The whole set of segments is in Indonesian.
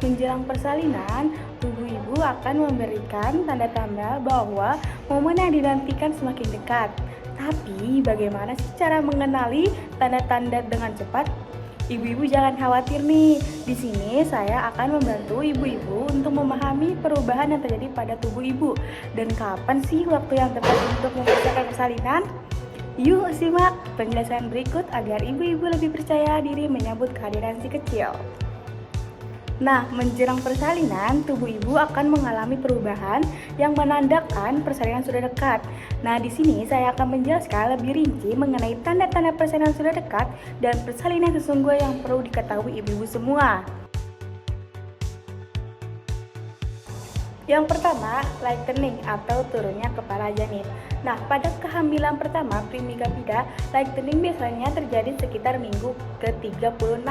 menjelang persalinan, tubuh ibu akan memberikan tanda-tanda bahwa momen yang dinantikan semakin dekat. Tapi bagaimana sih cara mengenali tanda-tanda dengan cepat? Ibu-ibu jangan khawatir nih. Di sini saya akan membantu ibu-ibu untuk memahami perubahan yang terjadi pada tubuh ibu dan kapan sih waktu yang tepat untuk mempersiapkan persalinan. Yuk simak penjelasan berikut agar ibu-ibu lebih percaya diri menyambut kehadiran si kecil. Nah, menjelang persalinan, tubuh ibu akan mengalami perubahan yang menandakan persalinan sudah dekat. Nah, di sini saya akan menjelaskan lebih rinci mengenai tanda-tanda persalinan sudah dekat dan persalinan sesungguhnya yang perlu diketahui ibu-ibu semua. Yang pertama, lightening atau turunnya kepala janin. Nah, pada kehamilan pertama primigavida, lightening biasanya terjadi sekitar minggu ke-36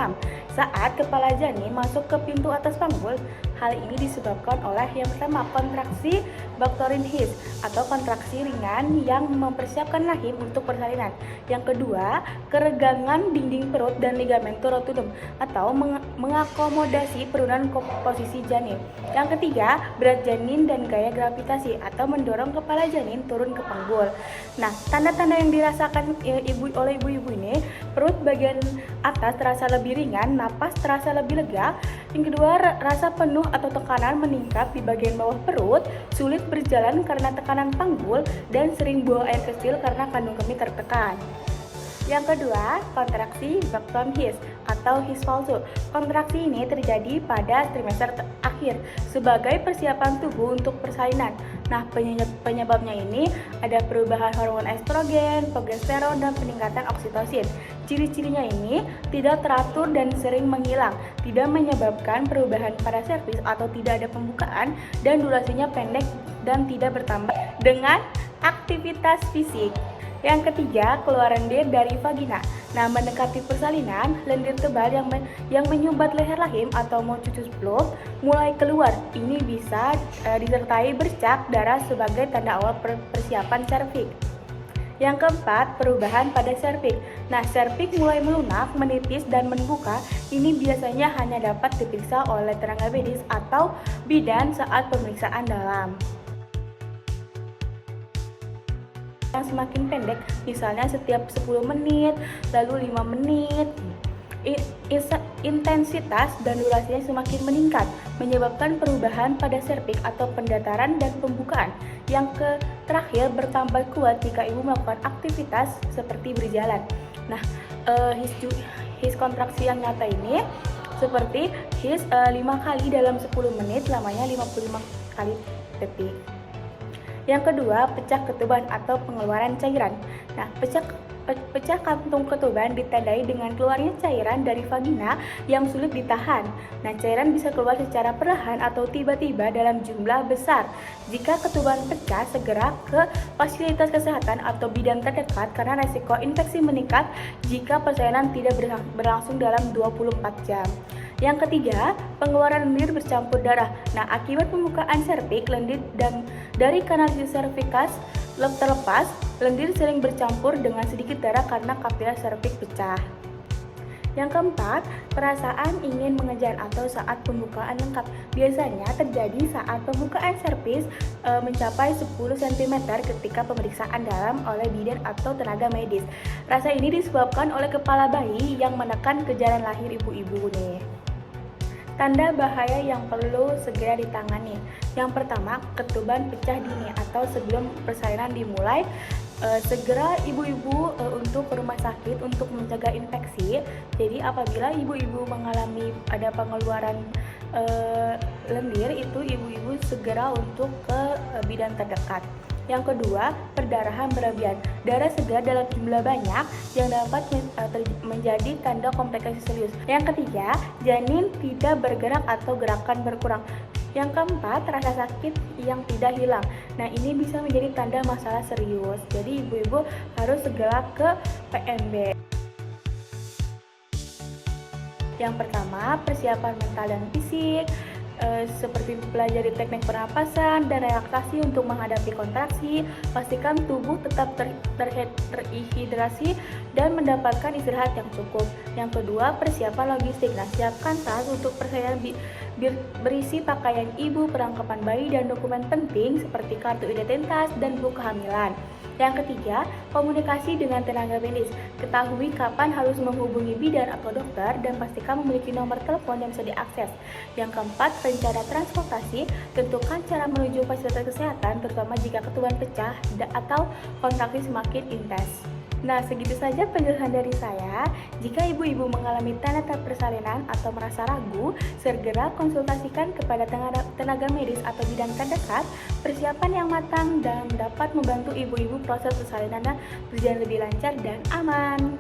saat kepala janin masuk ke pintu atas panggul. Hal ini disebabkan oleh yang pertama, kontraksi Bacterin His atau kontraksi ringan yang mempersiapkan rahim untuk persalinan. Yang kedua, keregangan dinding perut dan ligamentum rotundum atau mengakomodasi penurunan posisi janin. Yang ketiga, berat janin dan gaya gravitasi atau mendorong kepala janin turun ke panggul. Nah, tanda-tanda yang dirasakan oleh ibu-ibu ini, perut bagian atas terasa lebih ringan, napas terasa lebih lega. Yang kedua, rasa penuh atau tekanan meningkat di bagian bawah perut, sulit berjalan karena tekanan panggul, dan sering buang air kecil karena kandung kemih tertekan. Yang kedua, kontraksi Bacterin His atau His palsu. Kontraksi ini terjadi pada trimester akhir sebagai persiapan tubuh untuk persalinan. Nah, penyebabnya ini ada perubahan hormon estrogen, progesteron, dan peningkatan oksitosin. Ciri-cirinya ini tidak teratur dan sering menghilang, tidak menyebabkan perubahan pada serviks atau tidak ada pembukaan, dan durasinya pendek dan tidak bertambah dengan aktivitas fisik. Yang ketiga, keluar lendir dari vagina. Nah, mendekati persalinan, lendir tebal yang menyumbat leher rahim atau mocucus plug mulai keluar. Ini bisa disertai bercak darah sebagai tanda awal persiapan serviks. Yang keempat, perubahan pada serviks. Nah, serviks mulai melunak, menipis, dan membuka. Ini biasanya hanya dapat diperiksa oleh tenaga medis atau bidan saat pemeriksaan dalam. Yang semakin pendek, misalnya setiap 10 menit, lalu 5 menit. Intensitas dan durasinya semakin meningkat, menyebabkan perubahan pada serviks atau pendataran dan pembukaan. Yang terakhir, bertambah kuat jika ibu melakukan aktivitas seperti berjalan. Nah, his kontraksi yang nyata ini seperti his 5 kali dalam 10 menit, lamanya 55 kali detik. Yang kedua, pecah ketuban atau pengeluaran cairan. Nah, pecah kantung ketuban ditandai dengan keluarnya cairan dari vagina yang sulit ditahan. Nah, cairan bisa keluar secara perlahan atau tiba-tiba dalam jumlah besar. Jika ketuban pecah, segera ke fasilitas kesehatan atau bidan terdekat karena resiko infeksi meningkat jika persalinan tidak berlangsung dalam 24 jam. Yang ketiga, pengeluaran lendir bercampur darah. Nah, akibat pembukaan serviks, lendir dan dari kanal serviks terlepas, lendir sering bercampur dengan sedikit darah karena kapiler serviks pecah. Yang keempat, perasaan ingin mengejar atau saat pembukaan lengkap. Biasanya terjadi saat pembukaan serviks mencapai 10 cm ketika pemeriksaan dalam oleh bidan atau tenaga medis. Rasa ini disebabkan oleh kepala bayi yang menekan ke jalan lahir ibu-ibu nih. Tanda bahaya yang perlu segera ditangani. Yang pertama, ketuban pecah dini atau sebelum persalinan dimulai. Segera ibu-ibu untuk ke rumah sakit untuk mencegah infeksi. Jadi apabila ibu-ibu mengalami ada pengeluaran lendir, itu ibu-ibu segera untuk ke bidan terdekat. Yang kedua, perdarahan berlebihan. Darah segar dalam jumlah banyak yang dapat menjadi tanda komplikasi serius. Yang ketiga, janin tidak bergerak atau gerakan berkurang. Yang keempat, rasa sakit yang tidak hilang. Nah, ini bisa menjadi tanda masalah serius. Jadi ibu-ibu harus segera ke PMB. Yang pertama, persiapan mental dan fisik. Seperti mempelajari teknik pernapasan dan relaksasi untuk menghadapi kontraksi. Pastikan tubuh tetap terhidrasi dan mendapatkan istirahat yang cukup. Yang kedua, persiapan logistik. Nah, siapkan tas untuk persalinan berisi pakaian ibu, perlengkapan bayi, dan dokumen penting seperti kartu identitas dan buku kehamilan. Yang ketiga, komunikasi dengan tenaga medis. Ketahui kapan harus menghubungi bidan atau dokter dan pastikan memiliki nomor telepon yang bisa diakses. Yang keempat, rencana transportasi. Tentukan cara menuju fasilitas kesehatan, terutama jika ketuban pecah atau kontraksi semakin intens. Nah, segitu saja penjelasan dari saya. Jika ibu-ibu mengalami tanda-tanda persalinan atau merasa ragu, segera konsultasikan kepada tenaga medis atau bidan terdekat. Persiapan yang matang dan dapat membantu ibu-ibu proses persalinannya berjalan lebih lancar dan aman.